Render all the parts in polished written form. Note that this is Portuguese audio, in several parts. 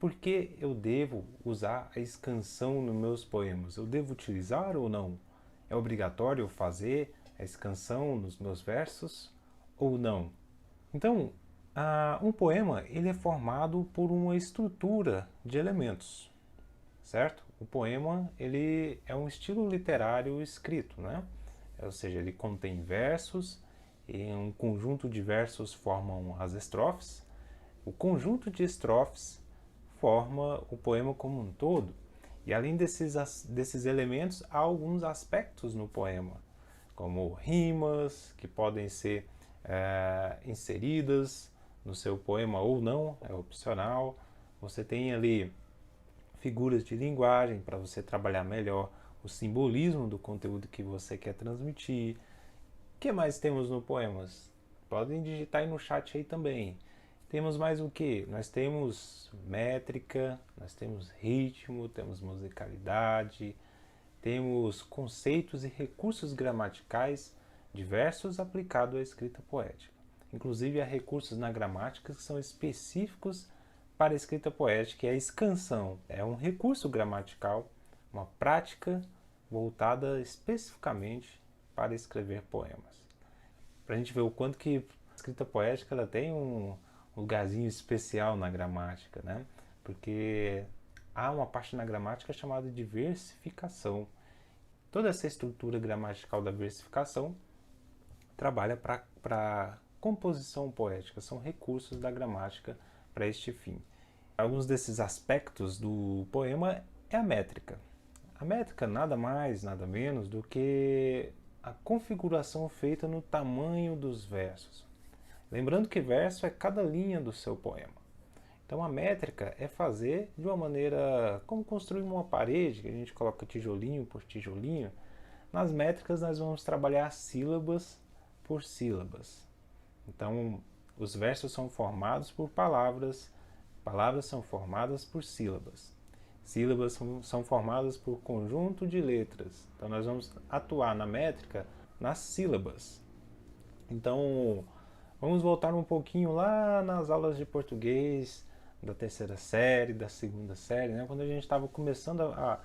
por que eu devo usar a escansão nos meus poemas? Eu devo utilizar ou não? É obrigatório fazer a escansão nos meus versos ou não? Então, um poema ele é formado por uma estrutura de elementos, certo? O poema ele é um estilo literário escrito, né? Ou seja, ele contém versos e um conjunto de versos formam as estrofes. O conjunto de estrofes forma o poema como um todo. E além desses elementos, há alguns aspectos no poema, como rimas que podem ser inseridas no seu poema ou não, é opcional. Você tem ali figuras de linguagem para você trabalhar melhor o simbolismo do conteúdo que você quer transmitir. O que mais temos no poemas? Podem digitar aí no chat aí também. Temos mais o que? Nós temos métrica, nós temos ritmo, temos musicalidade, temos conceitos e recursos gramaticais diversos aplicados à escrita poética. Inclusive há recursos na gramática que são específicos para a escrita poética, e a escansão é um recurso gramatical, uma prática voltada especificamente para escrever poemas. Para a gente ver o quanto que a escrita poética ela tem um lugarzinho especial na gramática, né? Porque há uma parte na gramática chamada de versificação. Toda essa estrutura gramatical da versificação trabalha para composição poética, são recursos da gramática para este fim. Alguns desses aspectos do poema é a métrica. A métrica nada mais, nada menos do que a configuração feita no tamanho dos versos. Lembrando que verso é cada linha do seu poema. Então a métrica é fazer de uma maneira como construir uma parede, que a gente coloca tijolinho por tijolinho. Nas métricas nós vamos trabalhar sílabas por sílabas. Então os versos são formados por palavras, palavras são formadas por sílabas. Sílabas são formadas por conjunto de letras. Então nós vamos atuar na métrica nas sílabas. Então vamos voltar um pouquinho lá nas aulas de português da terceira série, da segunda série, né? Quando a gente estava começando a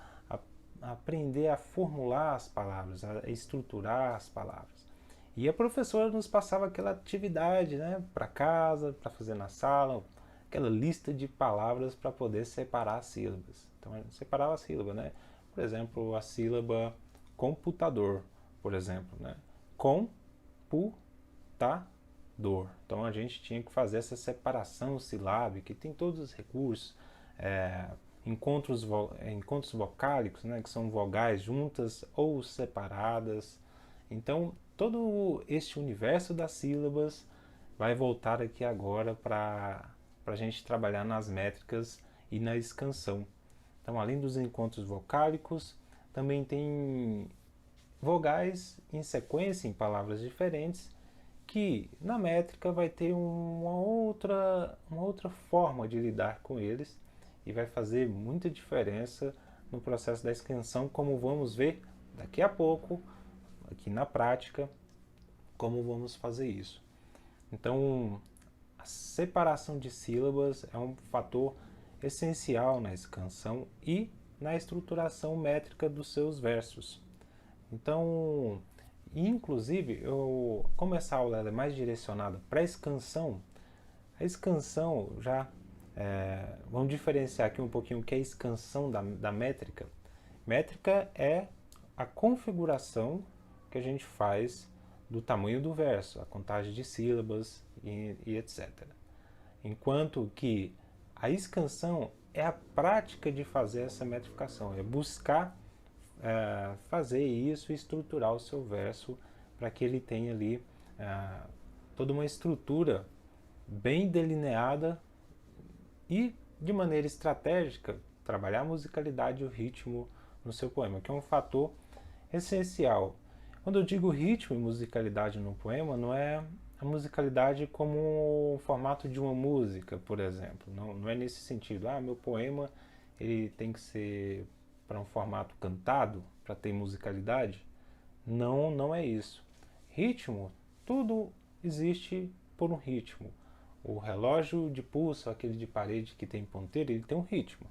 aprender a formular as palavras, a estruturar as palavras. E a professora nos passava aquela atividade, né, para casa, para fazer na sala, aquela lista de palavras para poder separar as sílabas. Então, a gente separava a sílaba, né? Por exemplo, a sílaba computador, por exemplo, né? Computador. Então, a gente tinha que fazer essa separação silábica, que tem todos os recursos, encontros vocálicos, né? Que são vogais juntas ou separadas. Então, todo este universo das sílabas vai voltar aqui agora para a gente trabalhar nas métricas e na escansão. Então, além dos encontros vocálicos, também tem vogais em sequência em palavras diferentes, que na métrica vai ter uma outra forma de lidar com eles e vai fazer muita diferença no processo da escansão, como vamos ver daqui a pouco, aqui na prática, como vamos fazer isso. Então, a separação de sílabas é um fator essencial na escansão e na estruturação métrica dos seus versos. Então, inclusive, como essa aula é mais direcionada para a escansão já vamos diferenciar aqui um pouquinho o que é a escansão da métrica. Métrica é a configuração que a gente faz do tamanho do verso, a contagem de sílabas e etc. Enquanto que a escansão é a prática de fazer essa metrificação, é buscar fazer isso e estruturar o seu verso para que ele tenha ali toda uma estrutura bem delineada e de maneira estratégica trabalhar a musicalidade e o ritmo no seu poema, que é um fator essencial. Quando eu digo ritmo e musicalidade no poema, não é a musicalidade como o formato de uma música, por exemplo. Não é nesse sentido. Meu poema ele tem que ser para um formato cantado, para ter musicalidade. Não é isso. Ritmo, tudo existe por um ritmo. O relógio de pulso, aquele de parede que tem ponteiro, ele tem um ritmo.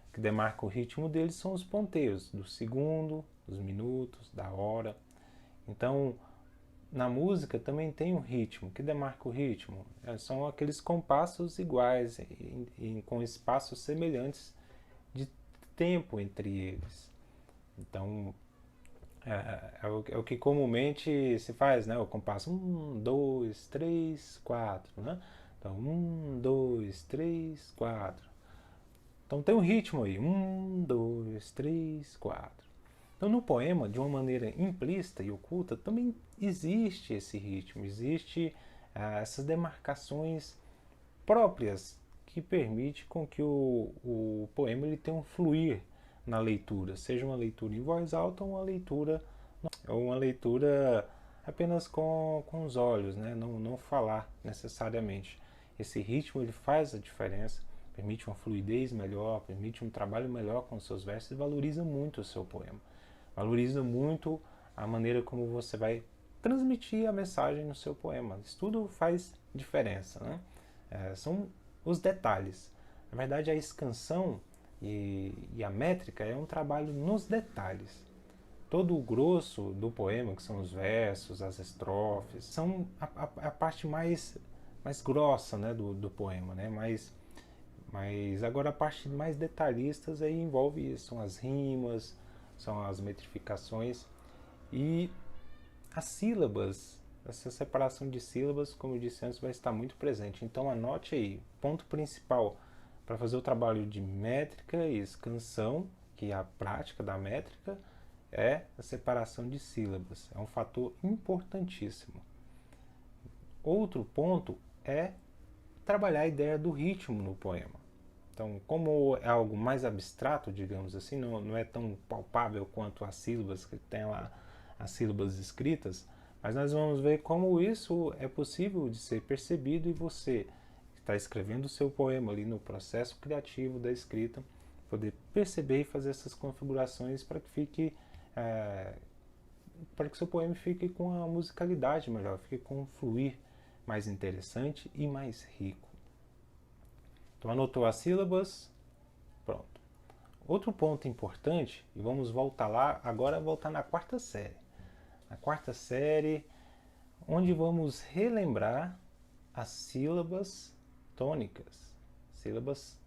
O que demarca o ritmo dele são os ponteiros do segundo, dos minutos, da hora. Então, na música também tem um ritmo. O que demarca o ritmo? São aqueles compassos iguais, com espaços semelhantes de tempo entre eles. Então, é o que comumente se faz, né? O compasso 1, 2, 3, 4, né? Então, 1, 2, 3, 4. Então tem um ritmo aí, 1, 2, 3, 4. Então no poema, de uma maneira implícita e oculta, também existe esse ritmo, existe essas demarcações próprias que permite com que o poema ele tenha um fluir na leitura, seja uma leitura em voz alta ou uma leitura apenas com os olhos, né? Não falar necessariamente. Esse ritmo ele faz a diferença, permite uma fluidez melhor, permite um trabalho melhor com os seus versos e valoriza muito o seu poema. Valoriza muito a maneira como você vai transmitir a mensagem no seu poema. Isso tudo faz diferença, né? São os detalhes. Na verdade, a escansão e a métrica é um trabalho nos detalhes. Todo o grosso do poema, que são os versos, as estrofes, são a parte mais grossa, né, do poema, né? Mas agora a parte mais detalhistas aí envolve isso, são as rimas, são as metrificações e as sílabas. Essa separação de sílabas, como eu disse antes, vai estar muito presente. Então anote aí, ponto principal para fazer o trabalho de métrica e escansão, que é a prática da métrica, é a separação de sílabas. É um fator importantíssimo. Outro ponto é trabalhar a ideia do ritmo no poema. Então, como é algo mais abstrato, digamos assim, não é tão palpável quanto as sílabas que tem lá, as sílabas escritas, mas nós vamos ver como isso é possível de ser percebido e você que está escrevendo o seu poema ali no processo criativo da escrita, poder perceber e fazer essas configurações para que fique para que seu poema fique com a musicalidade melhor, fique com um fluir mais interessante e mais rico. Então anotou as sílabas, pronto. Outro ponto importante, e vamos voltar lá, agora voltar na quarta série. Na quarta série, onde vamos relembrar as sílabas tônicas. Sílabas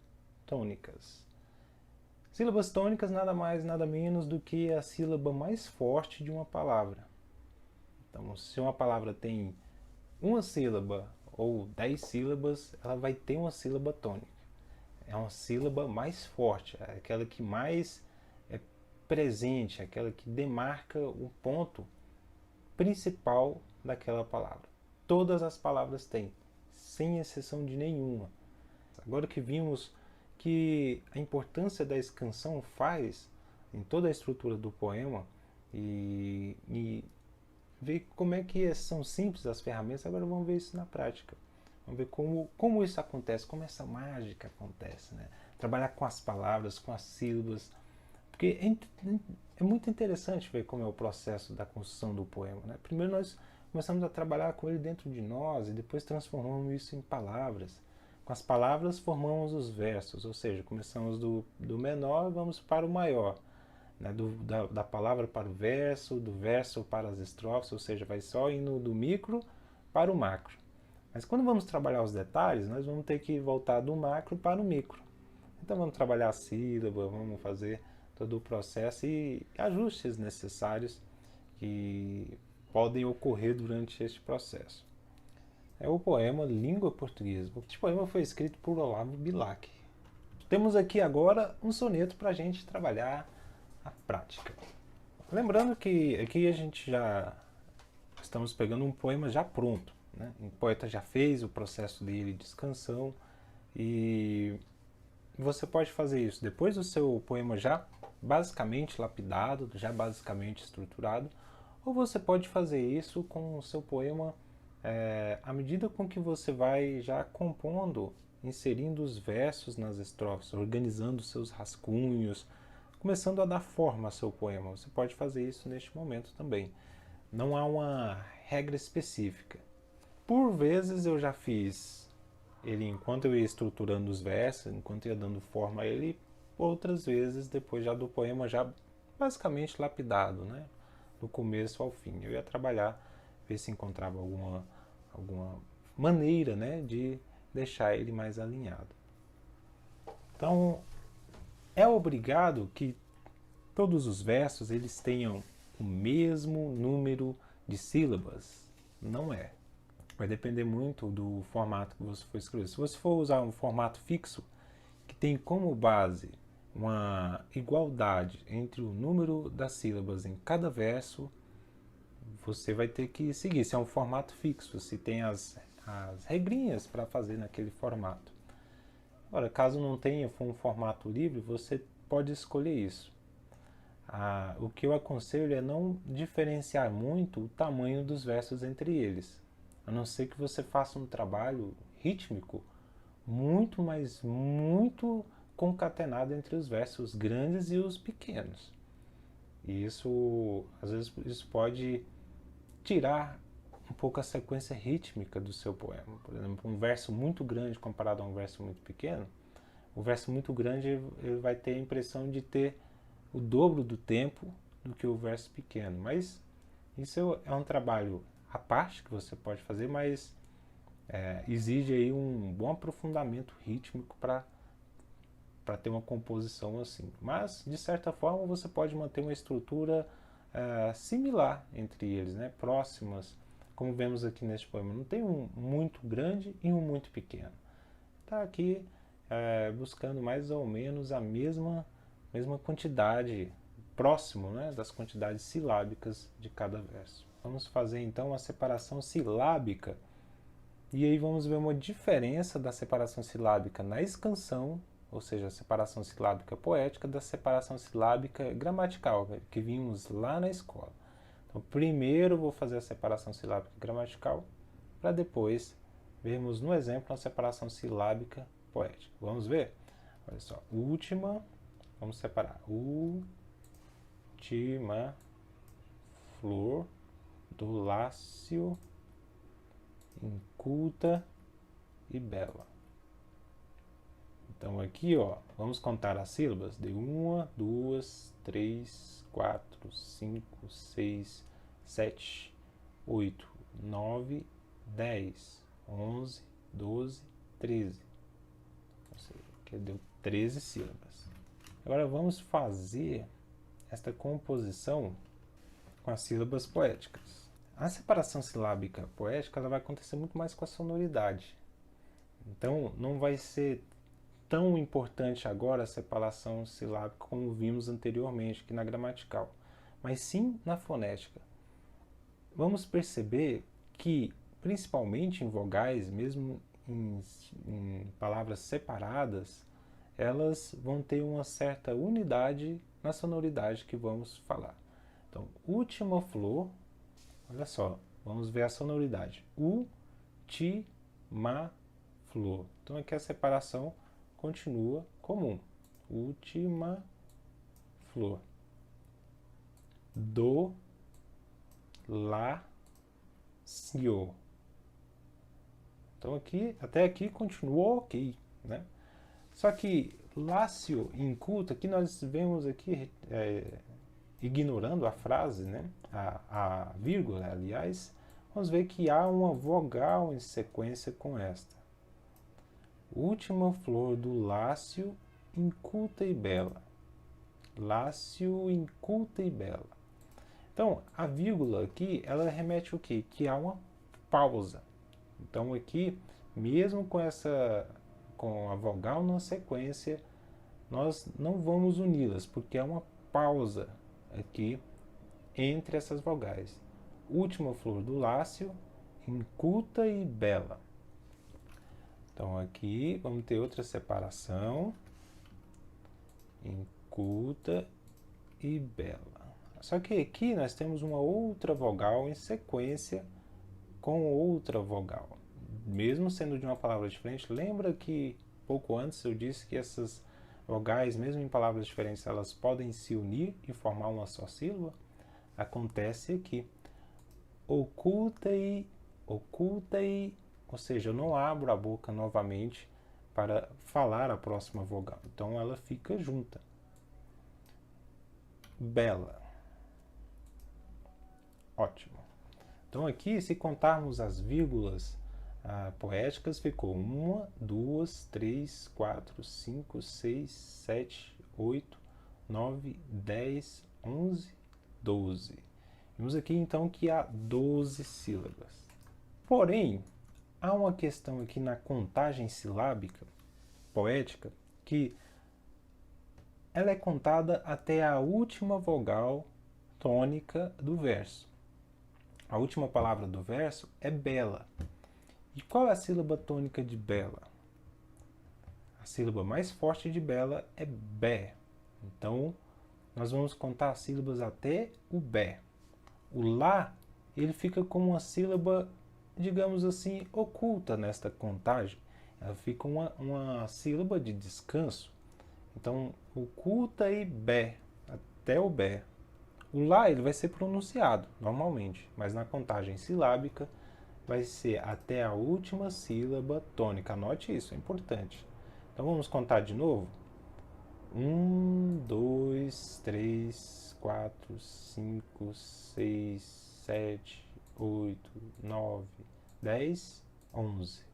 tônicas. Sílabas tônicas nada mais, nada menos do que a sílaba mais forte de uma palavra. Então, se uma palavra tem uma sílaba ou 10 sílabas, ela vai ter uma sílaba tônica. É uma sílaba mais forte, é aquela que mais é presente, aquela que demarca o ponto principal daquela palavra. Todas as palavras têm, sem exceção de nenhuma. Agora que vimos que a importância da escansão faz em toda a estrutura do poema e ver como é que são simples as ferramentas, agora vamos ver isso na prática. Vamos ver como isso acontece, como essa mágica acontece, né? Trabalhar com as palavras, com as sílabas, porque é muito interessante ver como é o processo da construção do poema, né? Primeiro nós começamos a trabalhar com ele dentro de nós e depois transformamos isso em palavras. Com as palavras formamos os versos, ou seja, começamos do menor e vamos para o maior. Né? Da palavra para o verso, do verso para as estrofes, ou seja, vai só indo do micro para o macro. Mas quando vamos trabalhar os detalhes, nós vamos ter que voltar do macro para o micro. Então vamos trabalhar a sílaba, vamos fazer todo o processo e ajustes necessários que podem ocorrer durante este processo. É o poema Língua Portuguesa. Este poema foi escrito por Olavo Bilac. Temos aqui agora um soneto para a gente trabalhar a prática. Lembrando que aqui a gente já estamos pegando um poema já pronto. Né? O poeta já fez o processo dele de escansão e você pode fazer isso depois do seu poema já basicamente lapidado, já basicamente estruturado, ou você pode fazer isso com o seu poema à medida com que você vai já compondo, inserindo os versos nas estrofes, organizando seus rascunhos, começando a dar forma ao seu poema. Você pode fazer isso neste momento também. Não há uma regra específica. Por vezes eu já fiz ele, enquanto eu ia estruturando os versos, enquanto eu ia dando forma a ele, outras vezes, depois já do poema já basicamente lapidado, né? Do começo ao fim. Eu ia trabalhar, ver se encontrava alguma maneira, né, de deixar ele mais alinhado. Então, é obrigado que todos os versos eles tenham o mesmo número de sílabas? Não é. Vai depender muito do formato que você for escrever. Se você for usar um formato fixo, que tem como base uma igualdade entre o número das sílabas em cada verso, você vai ter que seguir. Se é um formato fixo, se tem as regrinhas para fazer naquele formato. Agora, caso não tenha, for um formato livre, você pode escolher isso. O que eu aconselho é não diferenciar muito o tamanho dos versos entre eles, a não ser que você faça um trabalho rítmico muito, mas muito concatenado entre os versos grandes e os pequenos. E isso, às vezes, isso pode tirar um pouco a sequência rítmica do seu poema. Por exemplo, um verso muito grande comparado a um verso muito pequeno, o verso muito grande ele vai ter a impressão de ter o dobro do tempo do que o verso pequeno. Mas isso é um trabalho à parte que você pode fazer, mas exige aí um bom aprofundamento rítmico para ter uma composição assim. Mas, de certa forma, você pode manter uma estrutura similar entre eles, né? Próximas, como vemos aqui neste poema. Não tem um muito grande e um muito pequeno. Está aqui buscando mais ou menos a mesma quantidade, próximo, né, das quantidades silábicas de cada verso. Vamos fazer então a separação silábica. E aí vamos ver uma diferença da separação silábica na escansão, ou seja, a separação silábica poética, da separação silábica gramatical, que vimos lá na escola. Então, primeiro vou fazer a separação silábica gramatical, para depois vermos no exemplo a separação silábica poética. Vamos ver? Olha só, última, vamos separar. Última flor do Lácio, inculta e bela. Então aqui, ó, vamos contar as sílabas de 1, 2, 3, 4, 5, 6, 7, 8, 9, 10, 11, 12, 13. Ou seja, aqui deu 13 sílabas. Agora vamos fazer esta composição com as sílabas poéticas. A separação silábica poética ela vai acontecer muito mais com a sonoridade. Então não vai ser tão importante agora a separação silábica como vimos anteriormente aqui na gramatical, mas sim na fonética. Vamos perceber que, principalmente em vogais, mesmo em palavras separadas, elas vão ter uma certa unidade na sonoridade que vamos falar. Então, última flor, olha só, vamos ver a sonoridade. U-ti-ma flor. Então aqui a separação continua comum. Última flor. Do, lá, sio. Então aqui, até aqui continua ok, né? Só que lácio e inculta, aqui nós vemos aqui, ignorando a frase, né? A vírgula, aliás, vamos ver que há uma vogal em sequência com esta. Última flor do Lácio, inculta e bela. Lácio, inculta e bela. Então, a vírgula aqui, ela remete o quê? Que há uma pausa. Então, aqui, mesmo com a vogal na sequência, nós não vamos uni-las, porque há uma pausa aqui entre essas vogais. Última flor do Lácio, inculta e bela. Então aqui vamos ter outra separação, inculta e bela. Só que aqui nós temos uma outra vogal em sequência com outra vogal. Mesmo sendo de uma palavra diferente, lembra que pouco antes eu disse que essas vogais, mesmo em palavras diferentes, elas podem se unir e formar uma só sílaba? Acontece aqui. Oculta e ou seja, eu não abro a boca novamente para falar a próxima vogal. Então ela fica junta. Bela. Ótimo. Então aqui, se contarmos as vírgulas poéticas, ficou 1, 2, 3, 4, 5, 6, 7, 8, 9, 10, 11, 12. Vimos aqui então que há 12 sílabas. Porém, há uma questão aqui na contagem silábica poética que ela é contada até a última vogal tônica do verso. A última palavra do verso é bela. E qual é a sílaba tônica de bela? A sílaba mais forte de bela é bé. Então, nós vamos contar as sílabas até o bé. O lá, ele fica como uma sílaba, digamos assim, oculta nesta contagem. Ela fica uma sílaba de descanso. Então, oculta e bé, até o bé. O lá ele vai ser pronunciado normalmente, mas na contagem silábica vai ser até a última sílaba tônica. Anote isso, é importante. Então vamos contar de novo? 1, 2, 3, 4, 5, 6, 7, 8, 9, 10, 11.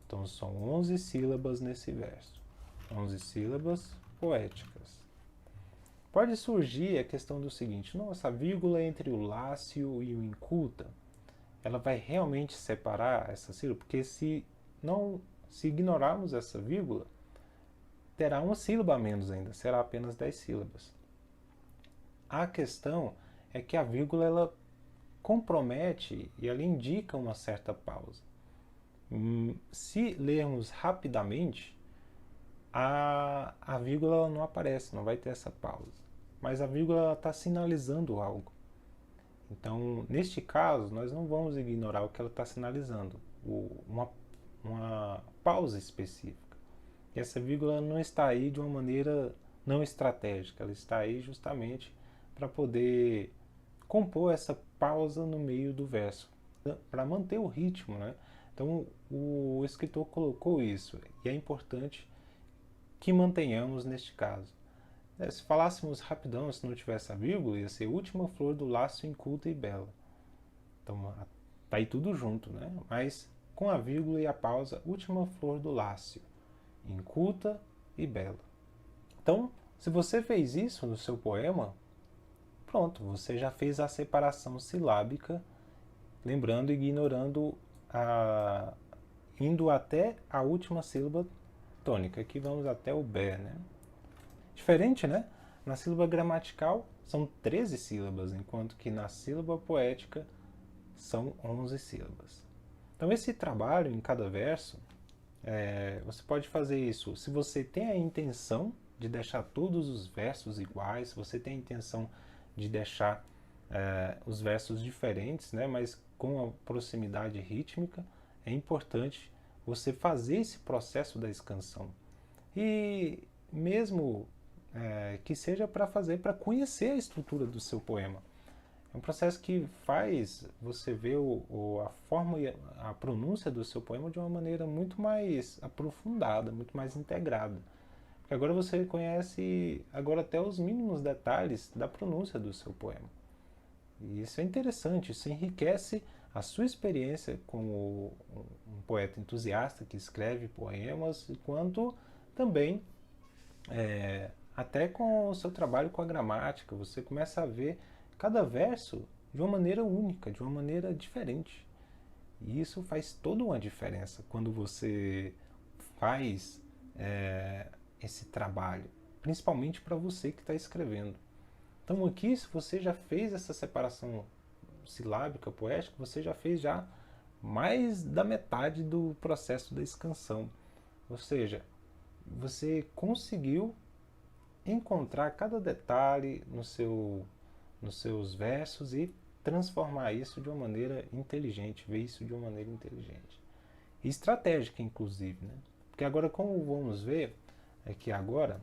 Então são 11 sílabas nesse verso. 11 sílabas poéticas. Pode surgir a questão do seguinte: nossa, a vírgula entre o lácio e o inculta, ela vai realmente separar essa sílaba? Porque se ignorarmos essa vírgula, terá uma sílaba a menos ainda, será apenas 10 sílabas. A questão é que a vírgula ela compromete e ela indica uma certa pausa. Se lermos rapidamente, a vírgula não aparece, não vai ter essa pausa. Mas a vírgula está sinalizando algo. Então, neste caso, nós não vamos ignorar o que ela está sinalizando, uma pausa específica. E essa vírgula não está aí de uma maneira não estratégica, ela está aí justamente para poder compor essa pausa no meio do verso, para manter o ritmo, né? Então, o escritor colocou isso, e é importante que mantenhamos neste caso. Se falássemos rapidão, se não tivesse a vírgula, ia ser última flor do lácio inculta e bela. Então, tá aí tudo junto, né? Mas com a vírgula e a pausa, última flor do lácio, inculta e bela. Então, se você fez isso no seu poema, pronto, você já fez a separação silábica, lembrando e ignorando indo até a última sílaba tônica. Aqui vamos até o bé, né? Diferente, né? Na sílaba gramatical são 13 sílabas, enquanto que na sílaba poética são 11 sílabas. Então esse trabalho em cada verso, você pode fazer isso se você tem a intenção de deixar todos os versos iguais, se você tem a intenção de deixar os versos diferentes, né? Mas com a proximidade rítmica, é importante você fazer esse processo da escansão. E mesmo que seja para conhecer a estrutura do seu poema. É um processo que faz você ver a forma e a pronúncia do seu poema de uma maneira muito mais aprofundada, muito mais integrada. Porque agora você conhece agora até os mínimos detalhes da pronúncia do seu poema. E isso é interessante, isso enriquece a sua experiência como um poeta entusiasta que escreve poemas, enquanto também até com o seu trabalho com a gramática, você começa a ver cada verso de uma maneira única, de uma maneira diferente. E isso faz toda uma diferença quando você faz esse trabalho, principalmente para você que está escrevendo. Então aqui, se você já fez essa separação silábica, poética, você já fez mais da metade do processo da escansão. Ou seja, você conseguiu encontrar cada detalhe nos seus versos e transformar isso de uma maneira inteligente, ver isso de uma maneira inteligente. E estratégica, inclusive, né? Porque agora, como vamos ver, agora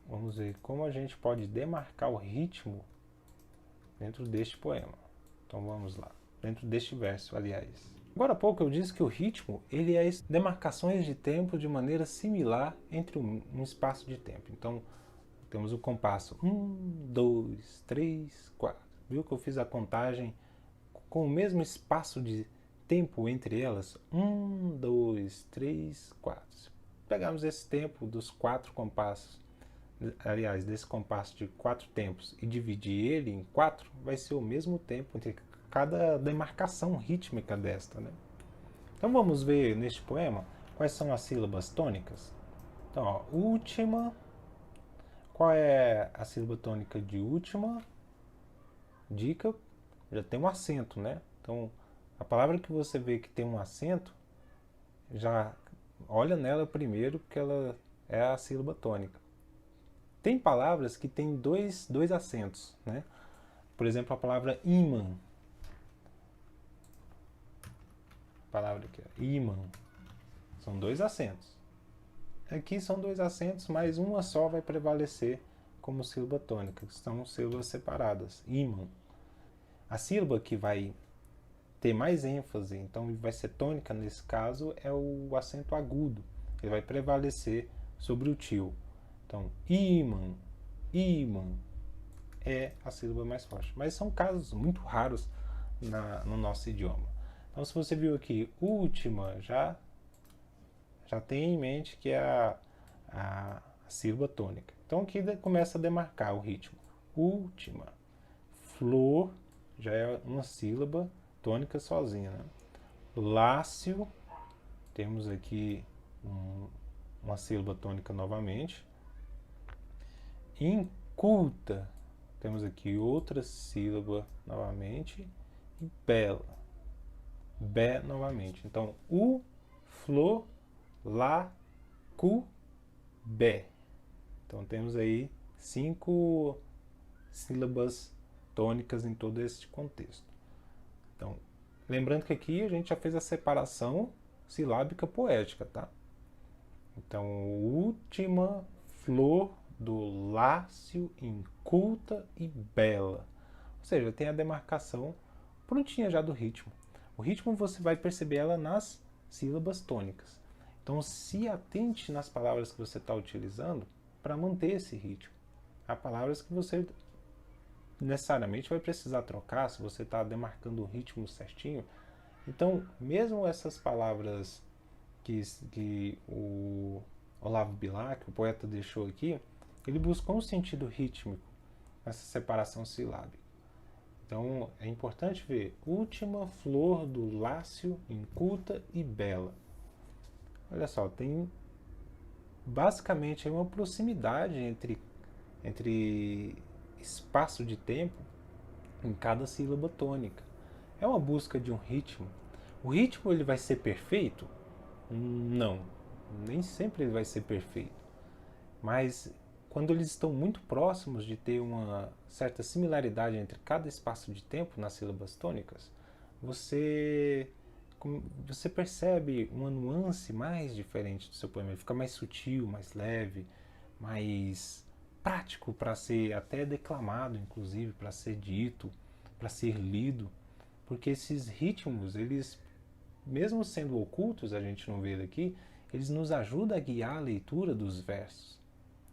vamos ver como a gente pode demarcar o ritmo dentro deste poema. Então vamos lá. dentro deste verso, aliás. Agora há pouco eu disse que o ritmo ele é demarcações de tempo de maneira similar entre um espaço de tempo. Então, temos o compasso 1, 2, 3, 4. Viu que eu fiz a contagem com o mesmo espaço de tempo entre elas? 1, 2, 3, 4. Se pegarmos esse tempo dos 4 compassos, aliás, desse compasso de 4 tempos e dividir ele em 4, vai ser o mesmo tempo entre cada demarcação rítmica desta, né? Então vamos ver neste poema quais são as sílabas tônicas. Então, ó, última. Qual é a sílaba tônica de última? Dica, já tem um acento, né? Então, a palavra que você vê que tem um acento, já olha nela primeiro, porque ela é a sílaba tônica. Tem palavras que têm dois acentos, né? Por exemplo, a palavra imã. A palavra aqui, ó, imã. São 2 acentos. Aqui são 2 acentos, mas uma só vai prevalecer como sílaba tônica, que são sílabas separadas. Imã. A sílaba que vai ter mais ênfase, então vai ser tônica nesse caso, é o acento agudo. Ele vai prevalecer sobre o tio. Então, imã, imã é a sílaba mais forte. Mas são casos muito raros no nosso idioma. Então, se você viu aqui última, já tem em mente que é a sílaba tônica. Então aqui começa a demarcar o ritmo. Última. Flor já é uma sílaba tônica sozinha, né? Lácio, temos aqui uma sílaba tônica novamente. Inculta, temos aqui outra sílaba novamente. E bela, bé novamente. Então, u, flor, lá, cu, bé. Então temos aí 5 sílabas tônicas em todo este contexto. Então, lembrando que aqui a gente já fez a separação silábica poética, tá? Então, última, flor, do lácio, inculta e bela. Ou seja, tem a demarcação prontinha já do ritmo. O ritmo você vai perceber ela nas sílabas tônicas. Então, se atente nas palavras que você está utilizando para manter esse ritmo. Há palavras que você necessariamente vai precisar trocar se você está demarcando o ritmo certinho. Então, mesmo essas palavras que o Olavo Bilac, o poeta, deixou aqui, ele buscou um sentido rítmico nessa separação silábica. Então, é importante ver última, flor, do lácio, inculta e bela. Olha só, tem basicamente uma proximidade entre espaço de tempo em cada sílaba tônica. É uma busca de um ritmo. O ritmo ele vai ser perfeito? Não, nem sempre ele vai ser perfeito. Mas quando eles estão muito próximos de ter uma certa similaridade entre cada espaço de tempo nas sílabas tônicas, você percebe uma nuance mais diferente do seu poema. Ele fica mais sutil, mais leve, mais prático para ser até declamado, inclusive, para ser dito, para ser lido. Porque esses ritmos, eles, mesmo sendo ocultos, a gente não vê ele aqui, eles nos ajudam a guiar a leitura dos versos.